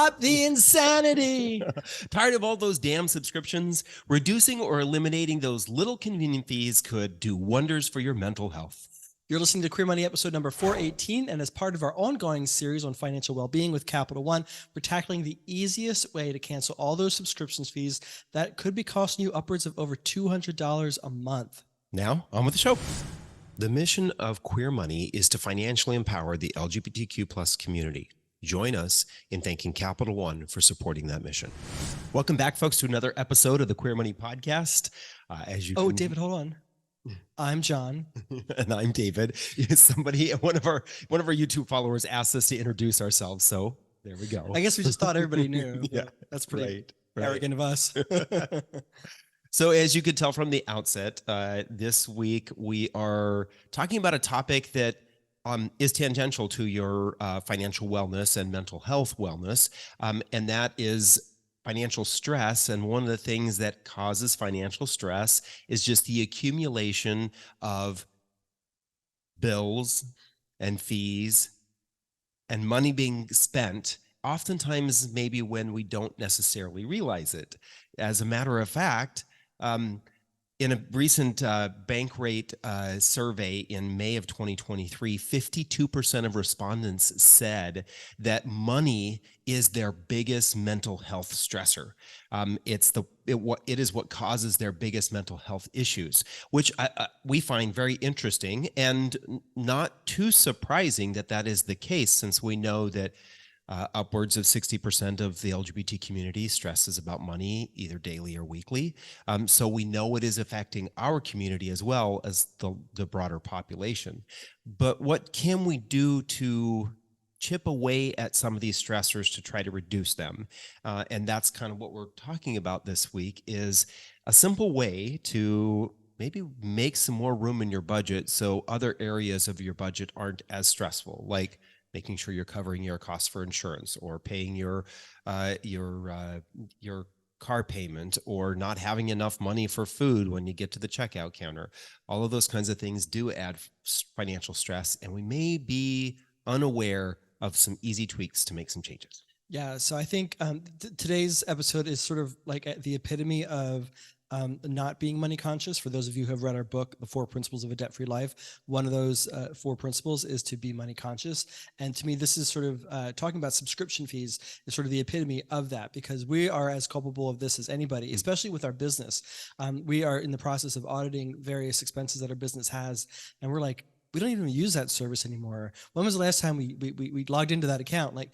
Stop the insanity. Tired of all those damn subscriptions? Reducing or eliminating those little convenient fees could do wonders for your mental health. You're listening to Queer Money episode number 418, and as part of our ongoing series on financial well-being with Capital One, we're tackling the easiest way to cancel all those subscriptions fees that could be costing you upwards of over $200 a month. Now, on with the show. The mission of Queer Money is to financially empower the LGBTQ plus community. Join us in thanking Capital One for supporting that mission. Welcome back, folks, to another episode of the Queer Money podcast. David, hold on. I'm John. And I'm David. One of our YouTube followers asked us to introduce ourselves, so there we go. I guess we just thought everybody knew. Yeah, that's pretty right. arrogant of us. So as you could tell from the outset, this week we are talking about a topic that is tangential to your financial wellness and mental health wellness, and that is financial stress. And one of the things that causes financial stress is just the accumulation of bills and fees and money being spent, oftentimes maybe when we don't necessarily realize it. As a matter of fact, in a recent bank rate survey in May of 2023, 52% of respondents said that money is their biggest mental health stressor. It is what causes their biggest mental health issues, which we find very interesting and not too surprising that is the case, since we know that upwards of 60% of the LGBT community stresses about money either daily or weekly. So we know it is affecting our community as well as the broader population. But what can we do to chip away at some of these stressors to try to reduce them? And that's kind of what we're talking about this week, is a simple way to maybe make some more room in your budget so other areas of your budget aren't as stressful, like making sure you're covering your costs for insurance, or paying your car payment, or not having enough money for food when you get to the checkout counter. All of those kinds of things do add financial stress, and we may be unaware of some easy tweaks to make some changes. Yeah, so I think today's episode is sort of like the epitome of not being money conscious. For those of you who have read our book, The 4 Principles of a Debt-Free Life, one of those 4 principles is to be money conscious. And to me, this is sort of talking about subscription fees is sort of the epitome of that, because we are as culpable of this as anybody, especially with our business. We are in the process of auditing various expenses that our business has, and we're like, we don't even use that service anymore. When was the last time we logged into that account? Like,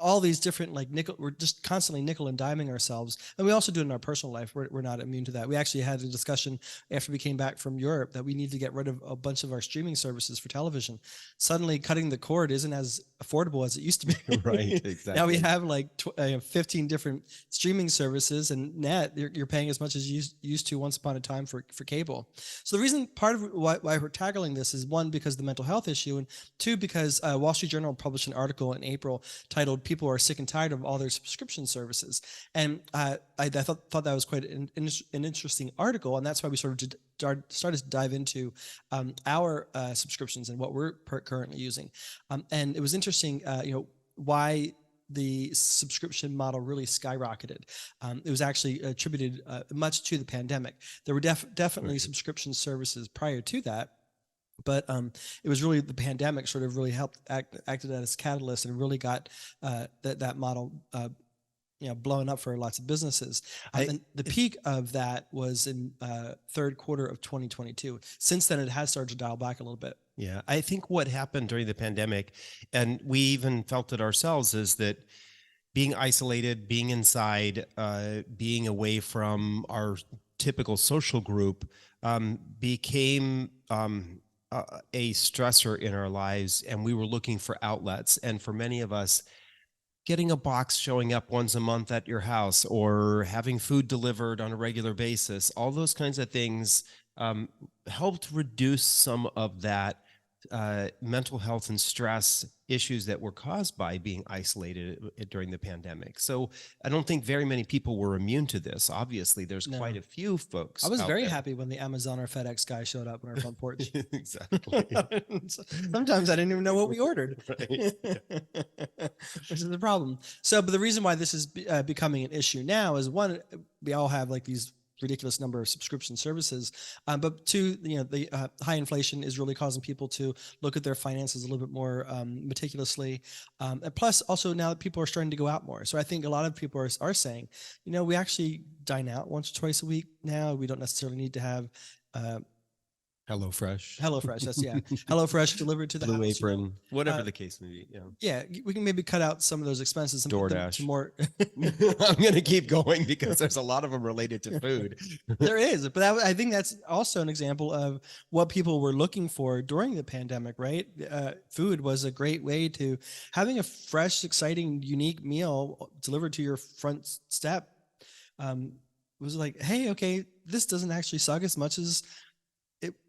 all these different we're just constantly nickel and diming ourselves. And we also do it in our personal life. We're not immune to that. We actually had a discussion after we came back from Europe that we need to get rid of a bunch of our streaming services for television. Suddenly cutting the cord isn't as affordable as it used to be. Right, exactly. Now we have 15 different streaming services, and net, you're paying as much as you used to once upon a time for cable. So the reason, part of why we're tackling this is, one, because of the mental health issue, and two, because Wall Street Journal published an article in April titled "People are sick and tired of all their subscription services." And I thought that was quite an interesting article, and that's why we sort of started to dive into our subscriptions and what we're currently using. And it was interesting, why the subscription model really skyrocketed. It was actually attributed much to the pandemic. There were definitely subscription services prior to that, but it was really the pandemic sort of really acted as catalyst, and really got that model blowing up for lots of businesses. And the peak of that was in third quarter of 2022. Since then, it has started to dial back a little bit. Yeah, I think what happened during the pandemic, and we even felt it ourselves, is that being isolated, being inside, being away from our typical social group became a stressor in our lives, and we were looking for outlets. And for many of us, getting a box showing up once a month at your house, or having food delivered on a regular basis, all those kinds of things helped reduce some of that mental health and stress issues that were caused by being isolated during the pandemic. So I don't think very many people were immune to this. Obviously, there's quite No. a few folks I was out very there. happy when the Amazon or FedEx guy showed up on our front porch. Exactly. Sometimes I didn't even know what we ordered, Right. which is the problem. So, but the reason why this is becoming an issue now is one, we all have like these ridiculous number of subscription services, but two, the high inflation is really causing people to look at their finances a little bit more meticulously, and plus also now that people are starting to go out more. So I think a lot of people are saying, we actually dine out once or twice a week now. We don't necessarily need to have HelloFresh. HelloFresh. That's HelloFresh delivered to the Blue house. Apron, whatever Uh, the case may be. Yeah. Yeah, we can maybe cut out some of those expenses and put them to DoorDash. more. I'm going to keep going because there's a lot of them related to food. There is, but I think that's also an example of what people were looking for during the pandemic, right? Food was a great way to having a fresh, exciting, unique meal delivered to your front step. Was like, hey, okay, this doesn't actually suck as much as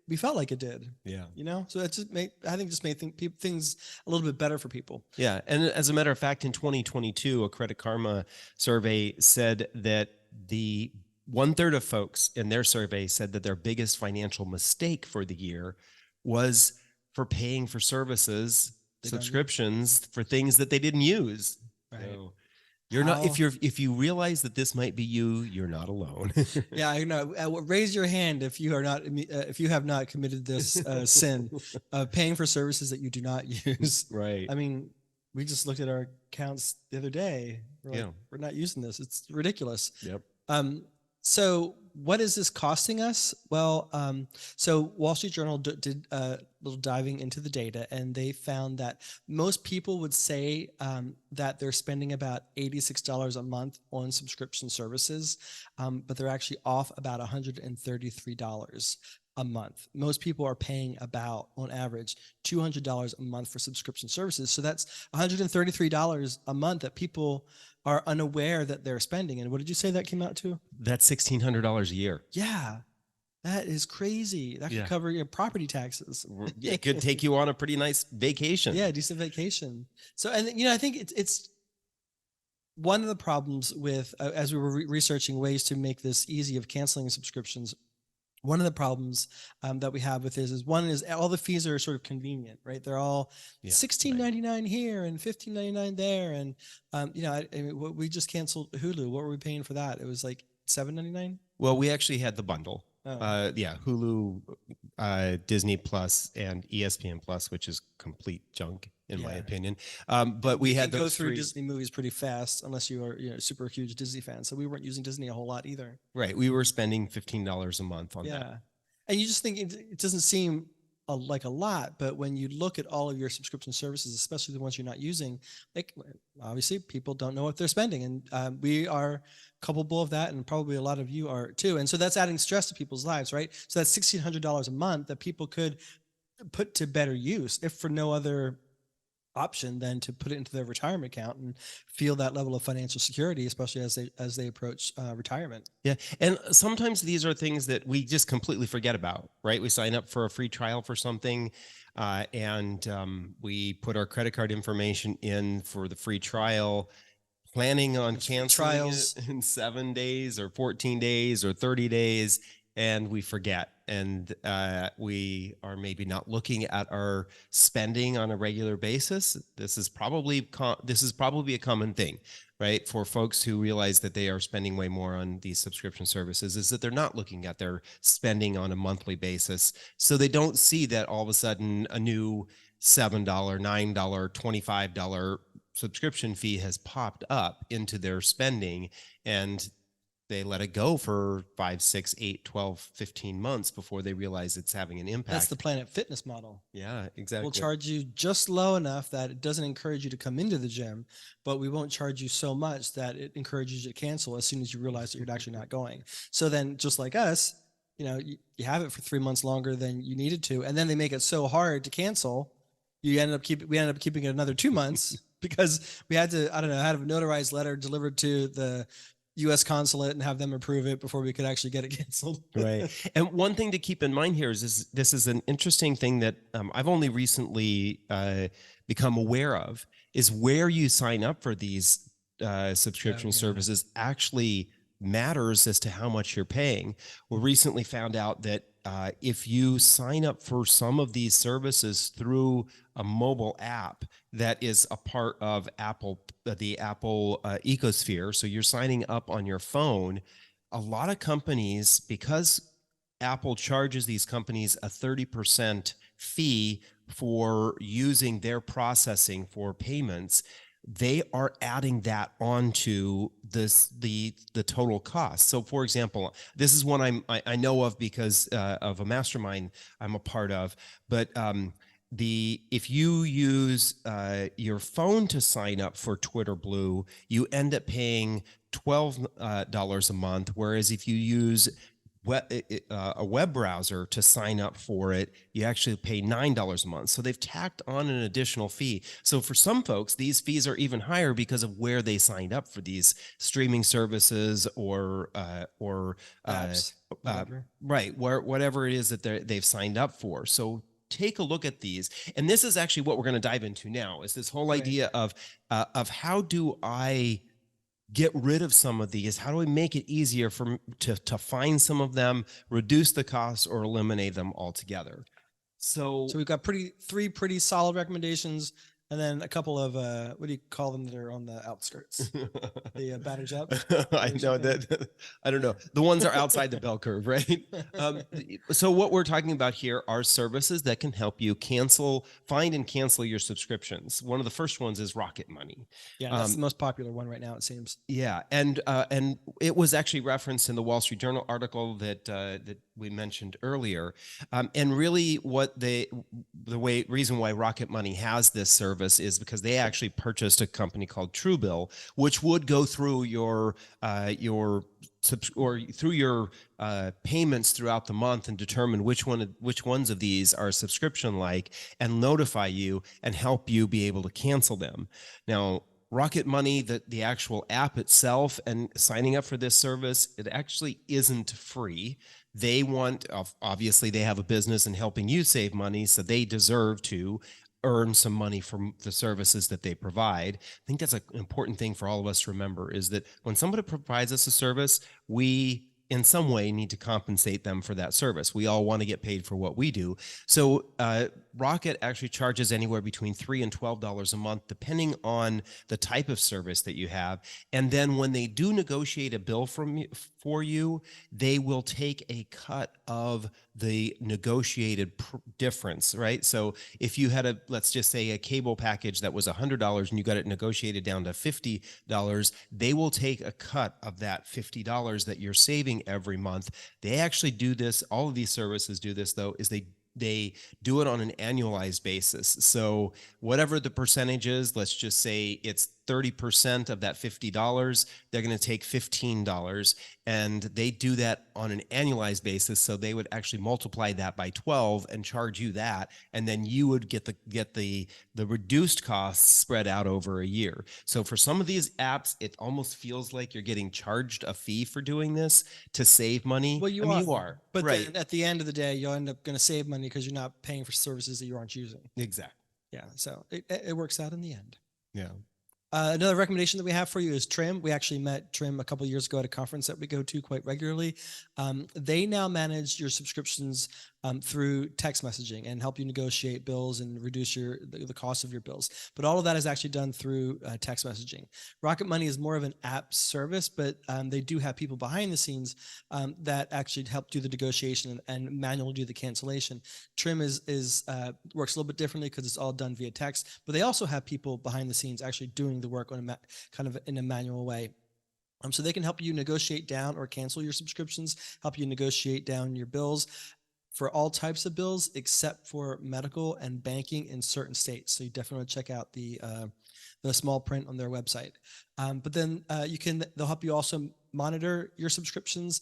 we felt like it did. Yeah. So it I think just made things a little bit better for people. Yeah. And as a matter of fact, in 2022, a Credit Karma survey said that the 1/3 of folks in their survey said that their biggest financial mistake for the year was for paying for services, subscriptions for things that they didn't use. Right. So you're not, if you realize that this might be you, you're not alone. Yeah, I know. Raise your hand if you are not, if you have not committed this sin of paying for services that you do not use. Right. I mean, we just looked at our accounts the other day. We're like, we're not using this. It's ridiculous. Yep. So what is this costing us? Well, so Wall Street Journal did a little diving into the data, and they found that most people would say that they're spending about $86 a month on subscription services, but they're actually off about $133 a month. Most people are paying about, on average, $200 a month for subscription services. So that's $133 a month that people are unaware that they're spending. And what did you say that came out to? That's $1,600 a year. Yeah, that is crazy. That could cover your property taxes. It could take you on a pretty nice vacation. Yeah, decent vacation. So, and I think it's one of the problems with, as we were researching ways to make this easy of canceling subscriptions, one of the problems that we have with this is all the fees are sort of convenient, right? They're all $16.99 here and $15.99 there, and I mean, we just canceled Hulu. What were we paying for that? It was like $7.99. Well, we actually had the bundle. Oh. Hulu, Disney Plus, and ESPN Plus, which is complete junk in my opinion. But we had go those through three. Disney movies pretty fast, unless you are super huge Disney fan. So we weren't using Disney a whole lot either. Right, we were spending $15 a month on that. And you just think it doesn't seem like a lot, but when you look at all of your subscription services, especially the ones you're not using, like obviously people don't know what they're spending, and we are culpable of that, and probably a lot of you are too. And so that's adding stress to people's lives, right? So that's $1,600 a month that people could put to better use, if for no other option than to put it into their retirement account and feel that level of financial security, especially as they approach retirement. Yeah, and sometimes these are things that we just completely forget about, right? We sign up for a free trial for something, and we put our credit card information in for the free trial, planning on canceling it in 7 days or 14 days or 30 days, and we forget. And we are maybe not looking at our spending on a regular basis. This is probably a common thing, right? For folks who realize that they are spending way more on these subscription services, is that they're not looking at their spending on a monthly basis. So they don't see that all of a sudden a new $7, $9, $25 subscription fee has popped up into their spending, and they let it go for 5, 6, 8, 12, 15 months before they realize it's having an impact. That's the Planet Fitness model. Yeah, exactly. We'll charge you just low enough that it doesn't encourage you to come into the gym, but we won't charge you so much that it encourages you to cancel as soon as you realize that you're actually not going. So then, just like us, you have it for 3 months longer than you needed to, and then they make it so hard to cancel. We ended up keeping it another 2 months because we had to, have a notarized letter delivered to the U.S. consulate and have them approve it before we could actually get it canceled. Right. And one thing to keep in mind here is this is an interesting thing that I've only recently become aware of, is where you sign up for these subscription services actually matters as to how much you're paying. We recently found out that if you sign up for some of these services through a mobile app that is a part of the Apple ecosphere, so you're signing up on your phone, a lot of companies, because Apple charges these companies a 30% fee for using their processing for payments, they are adding that onto the total cost. So for example, this is one I know of because of a mastermind I'm a part of, but if you use your phone to sign up for Twitter Blue, you end up paying $12 a month, whereas if you use a web browser to sign up for it, you actually pay $9 a month. So they've tacked on an additional fee. So for some folks, these fees are even higher because of where they signed up for these streaming services or Apps, whatever. right, whatever it is that they've signed up for. So take a look at these, and this is actually what we're going to dive into now. Is this whole idea of how do I get rid of some of these? How do we make it easier to find some of them, reduce the costs, or eliminate them altogether? So we've got three pretty solid recommendations, and then a couple of what do you call them that are on the outskirts? The batters up. I know that. I don't know. The ones are outside the bell curve, right? So what we're talking about here are services that can help you find and cancel your subscriptions. One of the first ones is Rocket Money. Yeah, that's the most popular one right now, it seems. Yeah, and it was actually referenced in the Wall Street Journal article that we mentioned earlier. And really, what reason why Rocket Money has this service is because they actually purchased a company called Truebill, which would go through your payments throughout the month and determine which ones of these are subscription like, and notify you and help you be able to cancel them. Now, Rocket Money, the actual app itself, and signing up for this service, it actually isn't free. Obviously, they have a business in helping you save money, so they deserve to earn some money from the services that they provide. I think that's an important thing for all of us to remember, is that when somebody provides us a service, we in some way need to compensate them for that service. We all want to get paid for what we do. So Rocket actually charges anywhere between $3 and $12 a month, depending on the type of service that you have. And then when they do negotiate a bill for you, they will take a cut of the negotiated difference, right? So if you had let's just say a cable package that was $100 and you got it negotiated down to $50, they will take a cut of that $50 that you're saving every month. They actually do this. All of these services do this, though, is they do it on an annualized basis. So whatever the percentage is, let's just say it's 30% of that $50, they're going to take $15, and they do that on an annualized basis. So they would actually multiply that by 12 and charge you that, and then you would get the reduced costs spread out over a year. So for some of these apps, it almost feels like you're getting charged a fee for doing this to save money. Well, you are, but right. Then at the end of the day, you'll end up going to save money because you're not paying for services that you aren't using. Exactly. Yeah, so it works out in the end. Yeah. Another recommendation that we have for you is Trim. We actually met Trim a couple of years ago at a conference that we go to quite regularly. They now manage your subscriptions through text messaging and help you negotiate bills and reduce the cost of your bills. But all of that is actually done through text messaging. Rocket Money is more of an app service, but they do have people behind the scenes that actually help do the negotiation and manually do the cancellation. Trim works a little bit differently because it's all done via text, but they also have people behind the scenes actually doing the work on kind of in a manual way. So they can help you negotiate down or cancel your subscriptions, help you negotiate down your bills for all types of bills except for medical and banking in certain states. So you definitely want to check out the small print on their website. But then they'll help you also monitor your subscriptions.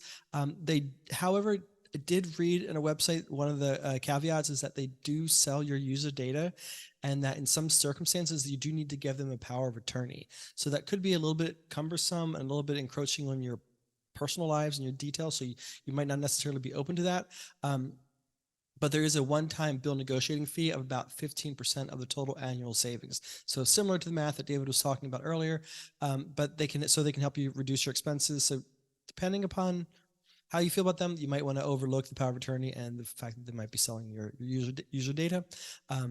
However, did read in a website, one of the caveats is that they do sell your user data, and that in some circumstances you do need to give them a power of attorney. So that could be a little bit cumbersome and a little bit encroaching on your personal lives and your details. So you might not necessarily be open to that. Um, but there is a one-time bill negotiating fee of about 15% of the total annual savings. So similar to the math that David was talking about earlier, but they can help you reduce your expenses. So depending upon how you feel about them, you might want to overlook the power of attorney and the fact that they might be selling your user data.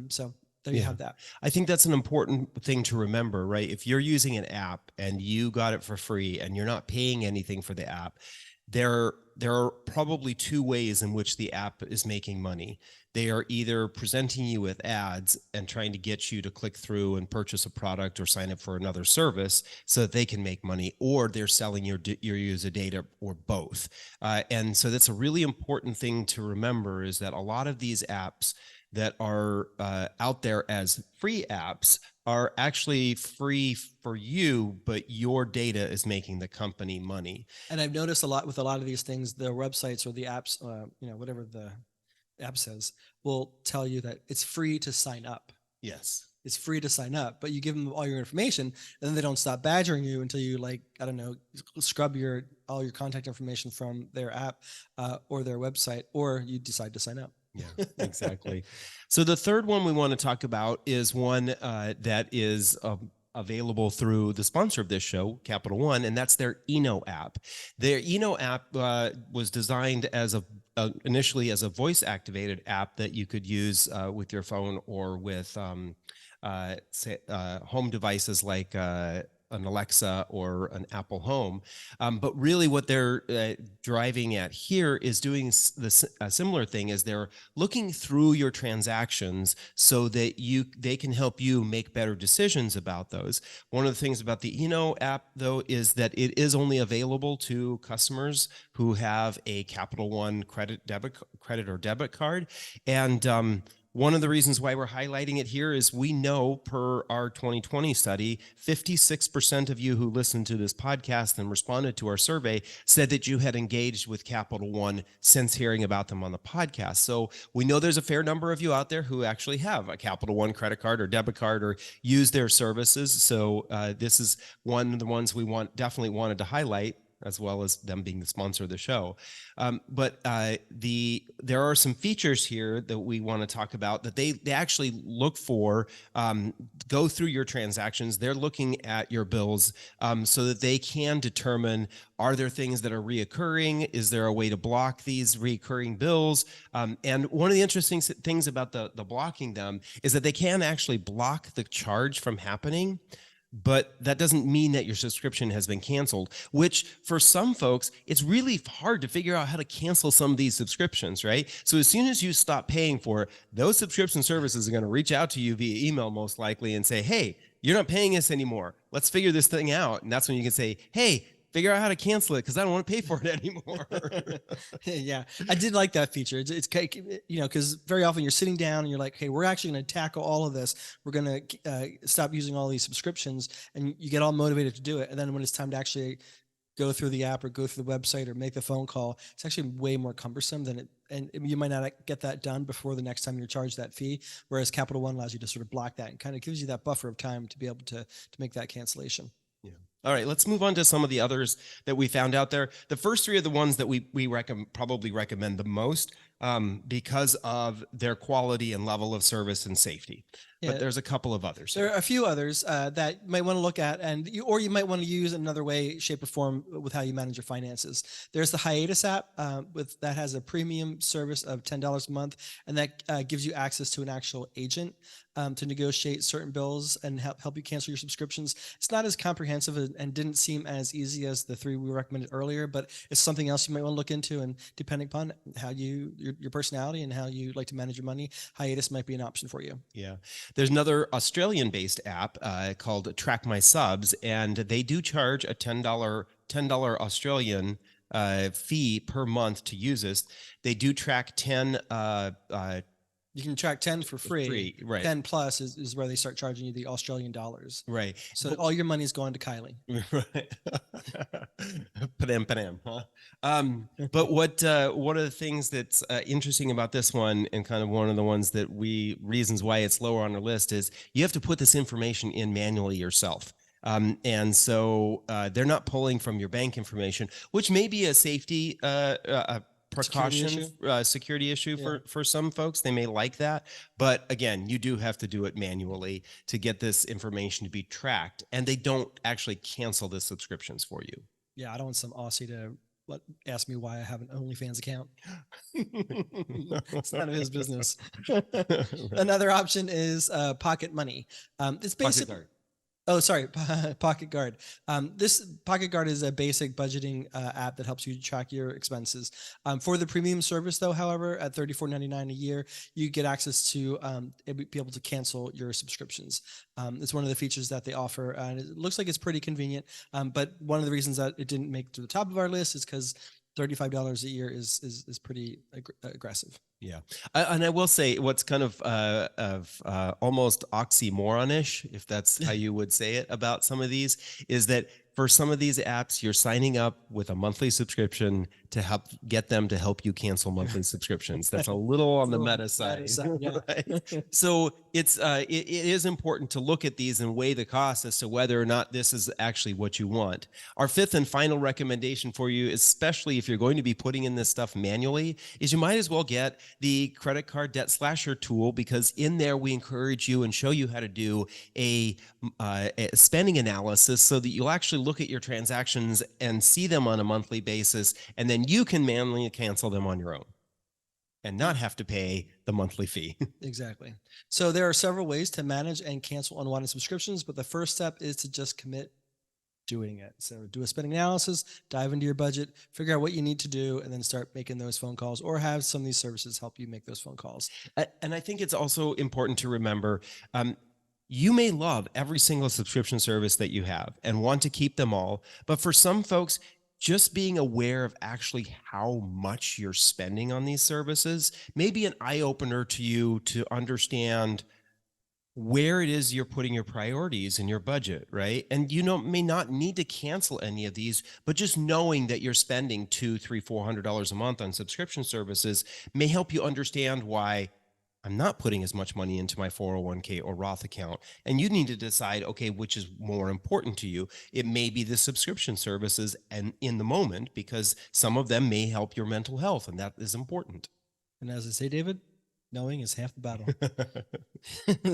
So there you Yeah. have that. I think that's an important thing to remember, right? If you're using an app and you got it for free and you're not paying anything for the app, there are probably two ways in which the app is making money. They are either presenting you with ads and trying to get you to click through and purchase a product or sign up for another service so that they can make money, or they're selling your user data, or both. And so that's a really important thing to remember, is that a lot of these apps that are out there as free apps are actually free for you, but your data is making the company money. And I've noticed a lot with a lot of these things, the websites or the apps, whatever the app says, will tell you that it's free to sign up. Yes. It's free to sign up, but you give them all your information, and then they don't stop badgering you until you, like, I don't know, scrub all your contact information from their app or their website, or you decide to sign up. Yeah, exactly. So the third one we want to talk about is one that is available through the sponsor of this show, Capital One, and that's their Eno app. Their Eno app was designed as initially as a voice-activated app that you could use with your phone or with home devices like an Alexa or an Apple Home. But really what they're driving at here is doing a similar thing, is they're looking through your transactions so that they can help you make better decisions about those. One of the things about the Eno app, though, is that it is only available to customers who have a Capital One credit or debit card. And one of the reasons why we're highlighting it here is we know, per our 2020 study, 56% of you who listened to this podcast and responded to our survey said that you had engaged with Capital One since hearing about them on the podcast. So we know there's a fair number of you out there who actually have a Capital One credit card or debit card or use their services. So this is one of the ones we definitely wanted to highlight, as well as them being the sponsor of the show. But there are some features here that we want to talk about that they actually look for. Go through your transactions. They're looking at your bills so that they can determine, are there things that are reoccurring? Is there a way to block these reoccurring bills? And one of the interesting things about the blocking them is that they can actually block the charge from happening. But that doesn't mean that your subscription has been canceled, which for some folks, it's really hard to figure out how to cancel some of these subscriptions, right? So as soon as you stop paying for it, those subscription services are going to reach out to you via email, most likely, and say, hey, you're not paying us anymore. Let's figure this thing out. And that's when you can say, hey, figure out how to cancel it because I don't want to pay for it anymore. Yeah, I did like that feature. It's because very often you're sitting down and you're like, hey, we're actually going to tackle all of this. We're going to stop using all these subscriptions, and you get all motivated to do it. And then when it's time to actually go through the app or go through the website or make the phone call, it's actually way more cumbersome and you might not get that done before the next time you're charged that fee. Whereas Capital One allows you to sort of block that and kind of gives you that buffer of time to be able to make that cancellation. Yeah. All right, let's move on to some of the others that we found out there. The first three are the ones that we probably recommend the most because of their quality and level of service and safety. Yeah. But there's a couple of others. There are a few others that you might want to look at, or you might want to use in another way, shape, or form with how you manage your finances. There's the Hiatus app that has a premium service of $10 a month, and that gives you access to an actual agent to negotiate certain bills and help you cancel your subscriptions. It's not as comprehensive and didn't seem as easy as the three we recommended earlier, but it's something else you might want to look into. And depending upon how your personality and how you like to manage your money, Hiatus might be an option for you. Yeah. There's another Australian-based app called Track My Subs, and they do charge a $10 Australian fee per month to use this. They do track 10 You can track 10 for free. Right. 10 plus is where they start charging you the Australian dollars. Right. So all your money is going to Kylie. Right. Padam, huh? But what one of the things that's interesting about this one, and kind of one of the ones that reasons why it's lower on our list, is you have to put this information in manually yourself. And so they're not pulling from your bank information, which may be a safety precaution, security issue for some folks. They may like that, but again, you do have to do it manually to get this information to be tracked, and they don't actually cancel the subscriptions for you. Yeah, I don't want some Aussie to ask me why I have an OnlyFans account. It's none of his business. Another option is Pocket Money. It's basically Oh, sorry, Pocket Guard. This Pocket Guard is a basic budgeting app that helps you track your expenses. For the premium service, though, however, at $34.99 a year, you get access to be able to cancel your subscriptions. It's one of the features that they offer, and it looks like it's pretty convenient. But one of the reasons that it didn't make it to the top of our list is because $35 a year is pretty aggressive. Yeah. And I will say what's kind of almost oxymoronish, if that's how you would say it, about some of these, is that for some of these apps, you're signing up with a monthly subscription to help you cancel monthly subscriptions. That's a little on the meta side. Yeah. Right? So it is important to look at these and weigh the cost as to whether or not this is actually what you want. Our fifth and final recommendation for you, especially if you're going to be putting in this stuff manually, is you might as well get the credit card debt slasher tool, because in there we encourage you and show you how to do a spending analysis so that you'll actually look at your transactions and see them on a monthly basis, and then you can manually cancel them on your own and not have to pay the monthly fee. Exactly. So there are several ways to manage and cancel unwanted subscriptions, but the first step is to just commit doing it. So do a spending analysis, dive into your budget, figure out what you need to do, and then start making those phone calls, or have some of these services help you make those phone calls. And I think it's also important to remember, you may love every single subscription service that you have and want to keep them all, but for some folks, just being aware of actually how much you're spending on these services may be an eye-opener to you to understand where it is you're putting your priorities in your budget, right? And you may not need to cancel any of these, but just knowing that you're spending $200, $300, $400 a month on subscription services may help you understand why I'm not putting as much money into my 401k or Roth account. And you need to decide, okay, which is more important to you. It may be the subscription services and in the moment, because some of them may help your mental health, and that is important. And as I say, David, knowing is half the battle.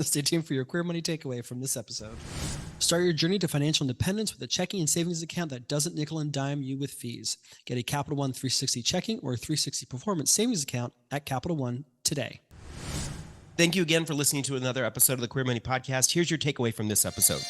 Stay tuned for your Queer Money takeaway from this episode. Start your journey to financial independence with a checking and savings account that doesn't nickel and dime you with fees. Get a Capital One 360 checking or 360 performance savings account at Capital One today. Thank you again for listening to another episode of the Queer Money Podcast. Here's your takeaway from this episode.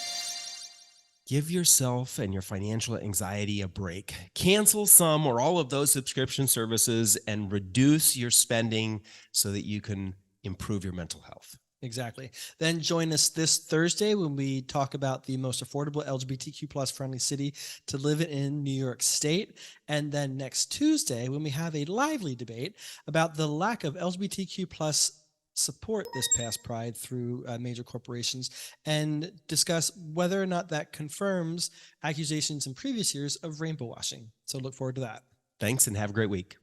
Give yourself and your financial anxiety a break. Cancel some or all of those subscription services and reduce your spending so that you can improve your mental health. Exactly. Then join us this Thursday when we talk about the most affordable LGBTQ plus friendly city to live in New York State. And then next Tuesday when we have a lively debate about the lack of LGBTQ plus support this past Pride through major corporations, and discuss whether or not that confirms accusations in previous years of rainbow washing. So look forward to that. Thanks and have a great week.